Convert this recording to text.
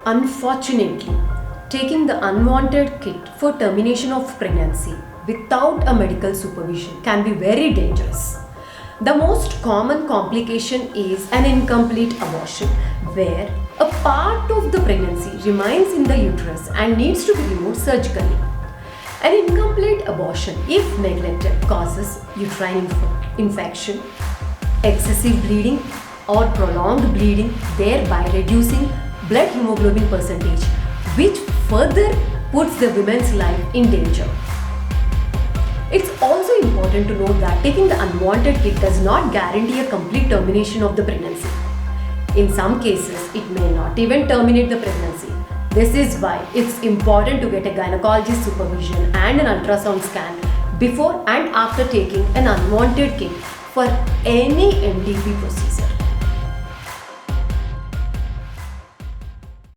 Unfortunately, taking the unwanted kit for termination of pregnancy without a medical supervision can be very dangerous. The most common complication is an incomplete abortion, where a part of the pregnancy remains in the uterus and needs to be removed surgically. An incomplete abortion, if neglected, causes uterine infection, excessive bleeding, or prolonged bleeding, thereby reducing blood hemoglobin percentage, which further puts the woman's life in danger. It's also important to note that taking the unwanted kit does not guarantee a complete termination of the pregnancy. In some cases, it may not even terminate the pregnancy. This is why it's important to get a gynecologist supervision and an ultrasound scan before and after taking an unwanted kit for any MTP procedure.